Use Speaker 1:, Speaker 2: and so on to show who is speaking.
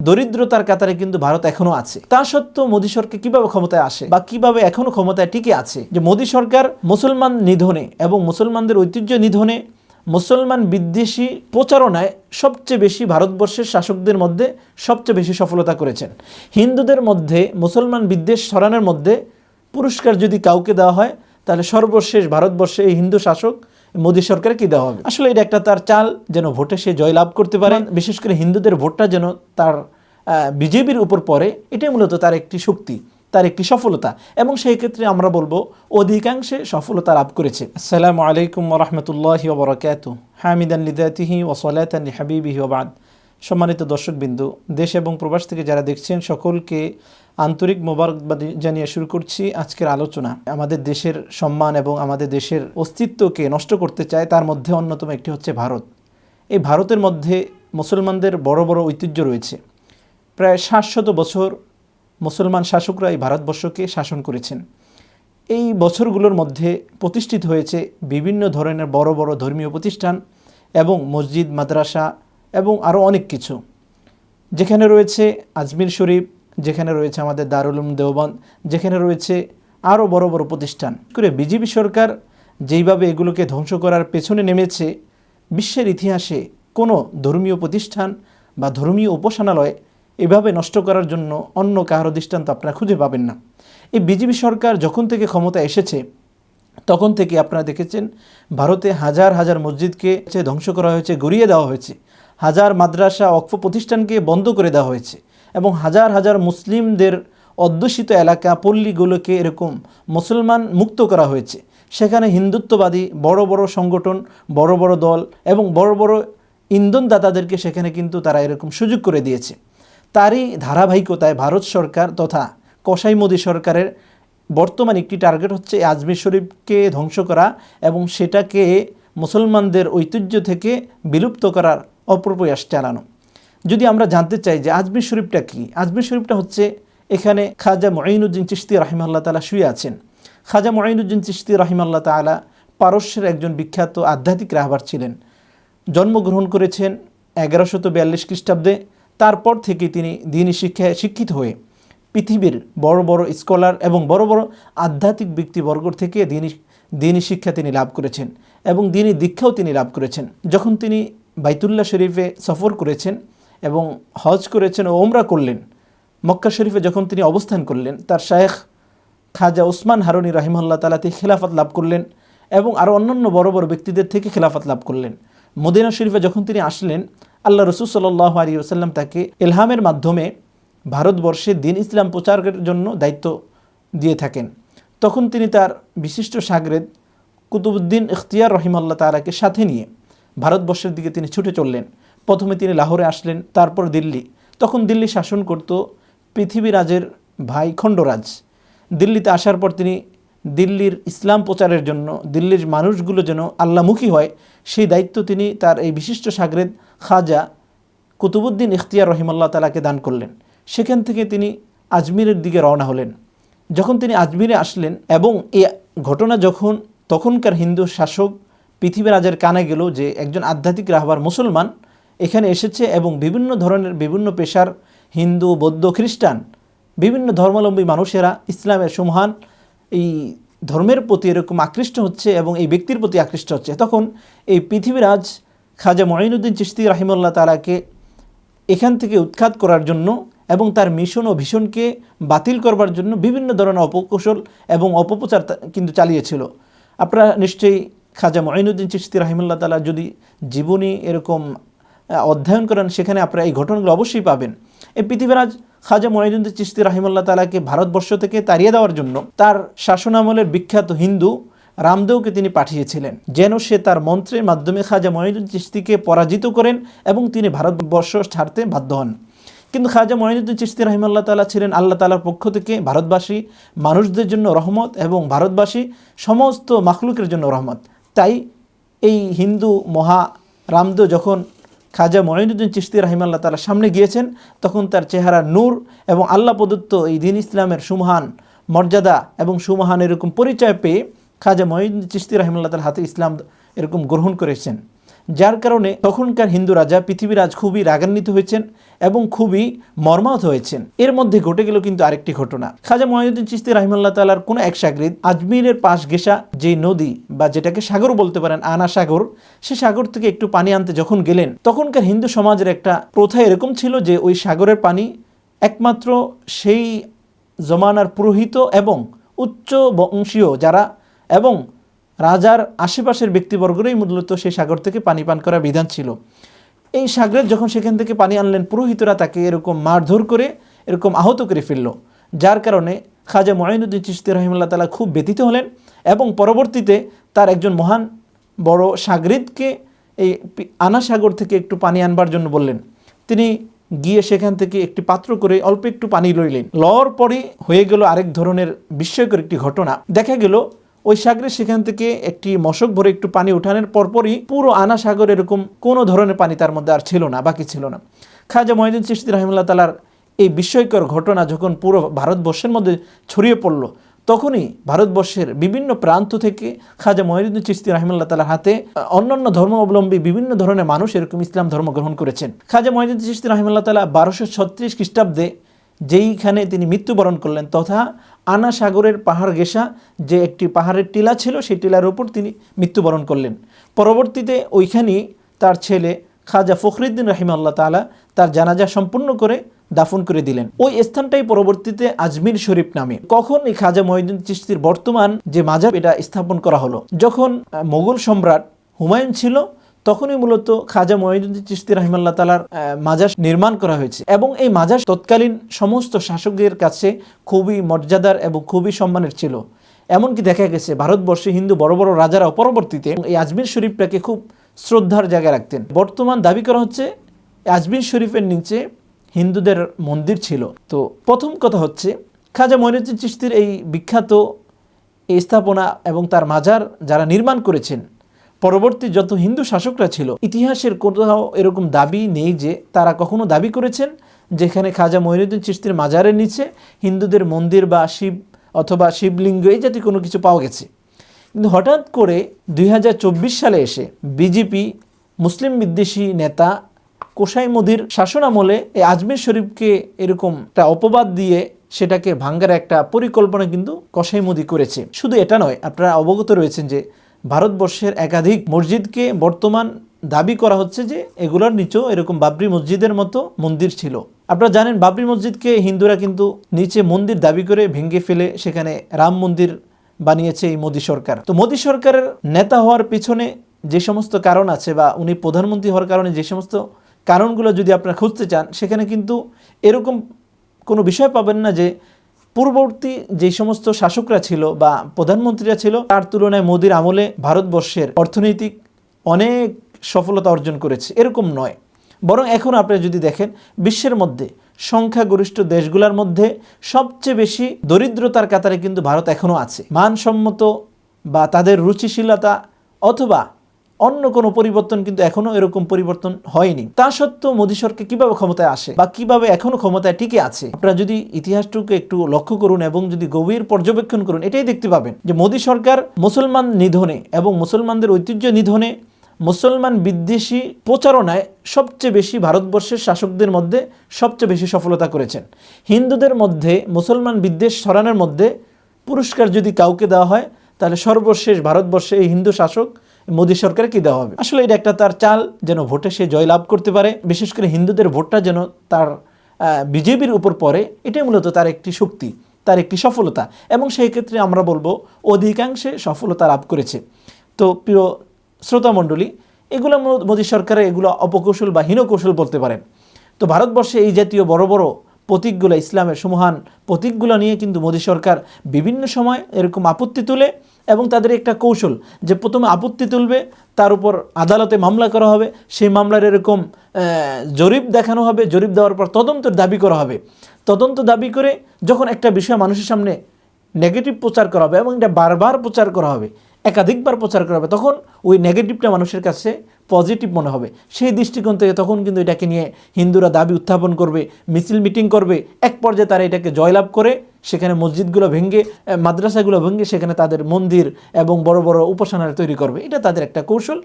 Speaker 1: দরিদ্রতার কাতারে কিন্তু ভারত এখনো আছে। তা সত্ত্বেও মোদী সরকার কিভাবে ক্ষমতায় আসে বা কিভাবে এখনো ক্ষমতায় টিকে আছে, যে মোদী সরকার মুসলমান নিধনে এবং মুসলমানদের ঐতিহ্য নিধনে, মুসলমান বিদ্বেষী প্রচারণায় সবচেয়ে বেশি ভারতবর্ষের শাসকদের মধ্যে সবচেয়ে বেশি সফলতা করেছেন। হিন্দুদের মধ্যে মুসলমান বিদ্বেষ ছড়ানোর মধ্যে পুরস্কার যদি কাউকে দেওয়া হয়, তাহলে সর্বশেষ ভারতবর্ষে এই হিন্দু শাসক মোদী সরকার কি দেওয়া হবে। আসলে এটা একটা তার চাল, যেন ভোটে সে জয়লাভ করতে পারে, বিশেষ করে হিন্দুদের ভোটটা যেন তার বিজেপির উপর পড়ে, এটাই মূলত তার একটি শক্তি, তার একটি সফলতা, এবং সেই ক্ষেত্রে আমরা বলবো অধিকাংশে সফলতা লাভ করেছে। আসসালামু আলাইকুম ওয়া রাহমাতুল্লাহি ওয়া বারাকাতুহু। হামিদান লিযাতিহি ওয়া সালাতান লিহাবিবিহি ওয়া বাদ। সম্মানিত দর্শকবৃন্দ, দেশ এবং প্রবাস থেকে যারা দেখছেন সকলকে আন্তরিক মোবারকবাদ জানিয়ে শুরু করছি আজকের আলোচনা। আমাদের দেশের সম্মান এবং আমাদের দেশের অস্তিত্বকে নষ্ট করতে চায়, তার মধ্যে অন্যতম একটি হচ্ছে ভারত। এই ভারতের মধ্যে মুসলমানদের বড় বড় ঐতিহ্য রয়েছে। প্রায় 700 বছর মুসলমান শাসকরা এই ভারতবর্ষকে শাসন করেছেন। এই বছরগুলোর মধ্যে প্রতিষ্ঠিত হয়েছে বিভিন্ন ধরনের বড় বড় ধর্মীয় প্রতিষ্ঠান এবং মসজিদ, মাদ্রাসা এবং আরও অনেক কিছু, যেখানে রয়েছে আজমির শরীফ, যেখানে রয়েছে আমাদের দারুল উলুম দেওবন্দ, যেখানে রয়েছে আরও বড় বড় প্রতিষ্ঠান। করে বিজেপি সরকার যেইভাবে এগুলোকে ধ্বংস করার পেছনে নেমেছে, বিশ্বের ইতিহাসে কোনো ধর্মীয় প্রতিষ্ঠান বা ধর্মীয় উপাসনালয় এভাবে নষ্ট করার জন্য অন্য কারো দৃষ্টান্ত আপনারা খুঁজে পাবেন না। এই বিজেপি সরকার যখন থেকে ক্ষমতা এসেছে, তখন থেকে আপনারা দেখেছেন ভারতে হাজার হাজার মসজিদকে ধ্বংস করা হয়েছে, গড়িয়ে দেওয়া হয়েছে, হাজার মাদ্রাসা ওয়াকফ প্রতিষ্ঠানকে বন্ধ করে দেওয়া হয়েছে, এবং হাজার হাজার মুসলিমদের অধ্যুষিত এলাকা পল্লীগুলোকে এরকম মুসলমান মুক্ত করা হয়েছে। সেখানে হিন্দুত্ববাদী বড় বড় সংগঠন, বড় বড় দল এবং বড় বড় ইন্ধনদাতাদেরকে সেখানে কিন্তু তারা এরকম সুযোগ করে দিয়েছে। তারই ধারাবাহিকতায় ভারত সরকার তথা কসাই মোদী সরকারের বর্তমান একটি টার্গেট হচ্ছে আজমির শরীফকে ধ্বংস করা এবং সেটাকে মুসলমানদের ঐতিহ্য থেকে বিলুপ্ত করার অপপ্রয়াস চালানো। যদি আমরা জানতে চাই যে আজমির শরীফটা কি, আজমির শরীফটা হচ্ছে এখানে খাজা মুঈনুদ্দিন চিশতি রাহিমাহুল্লাহ তাআলা শুয়ে আছেন। খাজা মুঈনুদ্দিন চিশতি রাহিমাহুল্লাহ তাআলা পারস্যের একজন বিখ্যাত আধ্যাত্মিক রাহবার ছিলেন। জন্মগ্রহণ করেছেন 1142 খ্রিস্টাব্দে। তারপর থেকে তিনি দ্বীনি শিক্ষায় শিক্ষিত হয়ে পৃথিবীর বড় বড় স্কলার এবং বড় বড় আধ্যাত্মিক ব্যক্তিবর্গ থেকে দ্বীনি শিক্ষা তিনি লাভ করেছেন এবং দ্বীনি দীক্ষাও তিনি লাভ করেছেন। যখন তিনি বাইতুল্লাহ শরীফে সফর করেছেন এবং হজ করেছেন ও ওমরা করলেন, মক্কা শরীফে যখন তিনি অবস্থান করলেন, তার শায়েখ খাজা ওসমান হারুনি রাহিমাহুল্লাহ তাআলা থেকে খেলাফত লাভ করলেন এবং আরও অন্যান্য বড় বড় ব্যক্তিদের থেকে খেলাফত লাভ করলেন। মদিনা শরীফে যখন তিনি আসলেন, আল্লাহ রসুল সাল্লাল্লাহু আলাইহি ওয়াসাল্লাম তাকে ইলহামের মাধ্যমে ভারতবর্ষে দ্বীন ইসলাম প্রচারের জন্য দায়িত্ব দিয়ে থাকেন। তখন তিনি তার বিশিষ্ট শাগরেদ কুতুবউদ্দিন ইখতিয়ার রহিমাহুল্লাহ তাআলাকে সাথে নিয়ে ভারতবর্ষের দিকে তিনি ছুটে চললেন। প্রথমে তিনি লাহোরে আসলেন, তারপর দিল্লি। তখন দিল্লি শাসন করত পৃথিবীরাজের ভাই খণ্ডরাজ। দিল্লিতে আসার পর তিনি দিল্লির ইসলাম প্রচারের জন্য, দিল্লির মানুষগুলো যেন আল্লাহমুখী হয়, সেই দায়িত্ব তিনি তার এই বিশিষ্ট শাগরেদ খাজা কুতুবউদ্দিন ইখতিয়ার রহিমাহুল্লাহ তাআলাকে দান করলেন। সেখান থেকে তিনি আজমিরের দিকে রওনা হলেন। যখন তিনি আজমিরে আসলেন এবং এই ঘটনা যখন তখনকার হিন্দু শাসক পৃথিবীরাজের কানে গেল যে একজন আধ্যাত্মিক রাহবার মুসলমান এখানে এসেছে এবং বিভিন্ন ধরনের বিভিন্ন পেশার হিন্দু, বৌদ্ধ, খ্রিস্টান বিভিন্ন ধর্মাবলম্বী মানুষেরা ইসলামের সুমহান এই ধর্মের প্রতি এরকম আকৃষ্ট হচ্ছে এবং এই ব্যক্তির প্রতি আকৃষ্ট হচ্ছে, তখন এই পৃথিবীরাজ খাজা মুঈনুদ্দিন চিশতি রাহিমাহুল্লাহ তাআলাকে এখান থেকে উৎখাত করার জন্য এবং তার মিশন ও ভীষণকে বাতিল করবার জন্য বিভিন্ন ধরনের অপকৌশল এবং অপপ্রচার কিন্তু চালিয়েছিল। আপনারা নিশ্চয়ই খাজা মুঈনুদ্দিন চিশতি রাহিমাহুল্লাহ তাআলা যদি জীবনী এরকম অধ্যয়ন করেন, সেখানে আপনারা এই ঘটনাগুলো অবশ্যই পাবেন। এই পৃথিবীরাজ খাজা মুঈনুদ্দিন চিশতি রাহিমাহুল্লাহ তাআলাকে ভারতবর্ষ থেকে তাড়িয়ে দেওয়ার জন্য তার শাসনামলের বিখ্যাত হিন্দু রামদেওকে তিনি পাঠিয়েছিলেন, যেন সে তার মন্ত্রের মাধ্যমে খাজা মুঈনুদ্দিন চিশতিকে পরাজিত করেন এবং তিনি ভারতবর্ষ ছাড়তে বাধ্য হন। কিন্তু খাজা মুঈনুদ্দিন চিশতি রাহিমাহুল্লাহ তাআলা ছিলেন আল্লাহ তাআলার পক্ষ থেকে ভারতবাসী মানুষদের জন্য রহমত এবং ভারতবাসী সমস্ত মাখলুকের জন্য রহমত। তাই এই হিন্দু মহা রামদেও যখন খাজা মুঈনুদ্দিন চিশতি রাহিমাহুল্লাহ তাআলার সামনে গিয়েছেন, তখন তার চেহারা নূর এবং আল্লাহ প্রদত্ত এই দ্বীন ইসলামের সুমহান মর্যাদা এবং সুমহান এরকম পরিচয় পেয়ে খাজা মুঈনুদ্দিন চিশতি রাহিমাহুল্লাহ তাআলার হাতে ইসলাম এরকম গ্রহণ করেছেন। যার কারণে তখনকার হিন্দু রাজা পৃথিবীরাজ খুবই রাগান্বিত হয়েছেন এবং খুবই মর্মাহত হয়েছেন। এর মধ্যে ঘটে গেল কিন্তু আরেকটি ঘটনা। খাজা মঈনুদ্দিন চিশতি রাহিমাহুল্লাহ তাআলার কোনো এক শাগরিদ আজমিরের পাশ ঘেঁষা যে নদী বা যেটাকে সাগর বলতে পারেন, আনা সাগর, সে সাগর থেকে একটু পানি আনতে যখন গেলেন, তখনকার হিন্দু সমাজের একটা প্রথা এরকম ছিল যে ওই সাগরের পানি একমাত্র সেই জমানার পুরোহিত এবং উচ্চ বংশীয় যারা এবং রাজার আশেপাশের ব্যক্তিবর্গরাই মূলত সেই সাগর থেকে পানি পান করার বিধান ছিল। এই সাগরের যখন সেখান থেকে পানি আনলেন, পুরোহিতরা তাকে এরকম মারধর করে এরকম আহত করে ফেলল, যার কারণে খাজা মঈনুদ্দিন চিশতি রাহিমাহুল্লাহ তাআলা খুব ব্যথিত হলেন এবং পরবর্তীতে তার একজন মহান বড় শাগরিদকে এই আনা সাগর থেকে একটু পানি আনবার জন্য বললেন। তিনি গিয়ে সেখান থেকে একটি পাত্র করে অল্প একটু পানি লইলেন। লওয়ার পরে হয়ে গেল আরেক ধরনের বিস্ময়কর একটি ঘটনা। দেখা গেল ওই সাগরে সেখান থেকে একটি মশক ভরে একটু পানি উঠানোর পরপরই পুরো আনা সাগর এরকম কোনো ধরনের পানি তার মধ্যে আর ছিল না, বাকি ছিল না। খাজা মঈনুদ্দিন চিশতি রাহিমাহুল্লাহ তাআলার এই বিস্ময়কর ঘটনা যখন পুরো ভারতবর্ষের মধ্যে ছড়িয়ে পড়ল, তখনই ভারতবর্ষের বিভিন্ন প্রান্ত থেকে খাজা মঈনুদ্দিন চিশতি রাহিমাহুল্লাহ তাআলার হাতে অন্যান্য ধর্মাবলম্বী বিভিন্ন ধরনের মানুষ এরকম ইসলাম ধর্ম গ্রহণ করেছেন। খাজা মঈনুদ্দিন চিশতি রাহিমাহুল্লাহ তাআলা 1236 খ্রিস্টাব্দে যেইখানে তিনি মৃত্যুবরণ করলেন, তথা আনা সাগরের পাহাড় ঘেঁষা যে একটি পাহাড়ের টিলা ছিল, সেই টিলার উপর তিনি মৃত্যুবরণ করলেন। পরবর্তীতে ওইখানেই তার ছেলে খাজা ফখরুদ্দিন রাহিমাহুল্লাহ তাআলা তার জানাজা সম্পূর্ণ করে দাফন করে দিলেন। ওই স্থানটাই পরবর্তীতে আজমির শরীফ নামে। কখন এই খাজা মঈনুদ্দিন চিশতির বর্তমান যে মাজার এটা স্থাপন করা হলো, যখন মোগল সম্রাট হুমায়ুন ছিল তখনই মূলত খাজা মঈনুদ্দিন চিশতি রাহিমাহুল্লাহ তাআলার মাজার নির্মাণ করা হয়েছে এবং এই মাজার তৎকালীন সমস্ত শাসকদের কাছে খুবই মর্যাদার এবং খুবই সম্মানের ছিল। এমনকি দেখা গেছে ভারতবর্ষে হিন্দু বড় বড় রাজারাও পরবর্তীতে এই আজমির শরীফটাকে খুব শ্রদ্ধার জায়গায় রাখতেন। বর্তমান দাবি করা হচ্ছে আজমির শরীফের নিচে হিন্দুদের মন্দির ছিল। তো প্রথম কথা হচ্ছে খাজা মঈনুদ্দিন চিশতির এই বিখ্যাত এই স্থাপনা এবং তার মাজার যারা নির্মাণ করেছেন, পরবর্তী যত হিন্দু শাসকরা ছিল, ইতিহাসের কোথাও এরকম দাবি নেই যে তারা কখনো দাবি করেছেন যেখানে খাজা মঈনুদ্দিন চিশতির মাজারের নিচে হিন্দুদের মন্দির বা শিব অথবা শিবলিঙ্গ এই জাতীয় কোনো কিছু পাওয়া গেছে। কিন্তু হঠাৎ করে 2024 সালে এসে বিজেপি মুসলিম বিদ্বেষী নেতা কোসাই মোদির শাসনামলে এই আজমির শরীফকে এরকম একটা অপবাদ দিয়ে সেটাকে ভাঙ্গার একটা পরিকল্পনা কিন্তু কোসাই মোদি করেছে। শুধু এটা নয়, আপনারা অবগত রয়েছেন যে ভারতবর্ষের একাধিক মসজিদকে বর্তমান দাবি করা হচ্ছে যে এগুলোর নিচেও এরকম বাবরি মসজিদের মতো মন্দির ছিল। আপনারা জানেন বাবরি মসজিদকে হিন্দুরা কিন্তু নিচে মন্দির দাবি করে ভেঙে ফেলে সেখানে রাম মন্দির বানিয়েছে এই মোদী সরকার। তো মোদী সরকারের নেতা হওয়ার পিছনে যে সমস্ত কারণ আছে বা উনি প্রধানমন্ত্রী হওয়ার কারণে যে সমস্ত কারণগুলো যদি আপনারা খুঁজতে চান, সেখানে কিন্তু এরকম কোনো বিষয় পাবেন না যে পূর্ববর্তী যে সমস্ত শাসকরা ছিল বা প্রধানমন্ত্রীরা ছিল তার তুলনায় মোদির আমলে ভারতবর্ষের অর্থনৈতিক অনেক সফলতা অর্জন করেছে, এরকম নয়। বরং এখন আপনারা যদি দেখেন বিশ্বের মধ্যে সংখ্যাগরিষ্ঠ দেশগুলোর মধ্যে সবচেয়ে বেশি দরিদ্রতার কাতারে কিন্তু ভারত এখনও আছে। মানসম্মত বা তাদের রুচিশীলতা অথবা অন্য কোনো পরিবর্তন কিন্তু এখনো এরকম পরিবর্তন হয়নি। তা সত্ত্বেও মোদী সরকার কিভাবে ক্ষমতায় আসে বা কিভাবে এখনো ক্ষমতায় টিকে আছে, আপনারা যদি ইতিহাসটুকু একটু লক্ষ্য করুন এবং যদি গভীর পর্যবেক্ষণ করুন, এটাই দেখতে পাবেন যে মোদী সরকার মুসলমান নিধনে এবং মুসলমানদের ঐতিহ্য নিধনে, মুসলমান বিদ্বেষী প্রচারণায় সবচেয়ে বেশি ভারতবর্ষের শাসকদের মধ্যে সবচেয়ে বেশি সফলতা করেছেন। হিন্দুদের মধ্যে মুসলমান বিদ্বেষ ছড়ানোর মধ্যে পুরস্কার যদি কাউকে দেওয়া হয়, তাহলে সর্বশেষ ভারতবর্ষে এই হিন্দু শাসক মোদী সরকারকে দেওয়া হবে। আসলে এটা একটা তার চাল, যেন ভোটে সে জয়লাভ করতে পারে, বিশেষ করে হিন্দুদের ভোটটা যেন তার বিজেপির উপর পড়ে, এটাই মূলত তার একটি শক্তি, তার একটি সফলতা, এবং সেই ক্ষেত্রে আমরা বলবো অধিকাংশে সফলতা লাভ করেছে। তো প্রিয় শ্রোতামণ্ডলী, এগুলো মোদী সরকারের এগুলো অপকৌশল বা হীনকৌশল বলতে পারেন। তো ভারতবর্ষে এই জাতীয় বড় বড় প্রতীকগুলো, ইসলামের সুমহান প্রতীকগুলো নিয়ে কিন্তু মোদী সরকার বিভিন্ন সময় এরকম আপত্তি তুলে, এবং তাদের একটা কৌশল যে প্রথমে আপত্তি তুলবে, তার উপর আদালতে মামলা করা হবে, সেই মামলার এরকম জরিপ দেখানো হবে, জরিপ দেওয়ার পর তদন্তের দাবি করা হবে, তদন্ত দাবি করে যখন একটা বিষয় মানুষের সামনে নেগেটিভ প্রচার করা হবে এবং এটা বারবার প্রচার করা হবে, একাধিকবার প্রচার করা হবে, তখন ওই নেগেটিভটা মানুষের কাছে পজিটিভ মনে হবে। সেই দৃষ্টিকোণ থেকে তখন কিন্তু এটাকে নিয়ে হিন্দুরা দাবি উত্থাপন করবে, মিছিল মিটিং করবে, এক পর্যায়ে তারা এটাকে জয়লাভ করে সেখানে মসজিদগুলো ভেঙে, মাদ্রাসাগুলো ভেঙে সেখানে তাদের মন্দির এবং বড় বড় উপাসনালয় তৈরি করবে। এটা তাদের একটা কৌশল।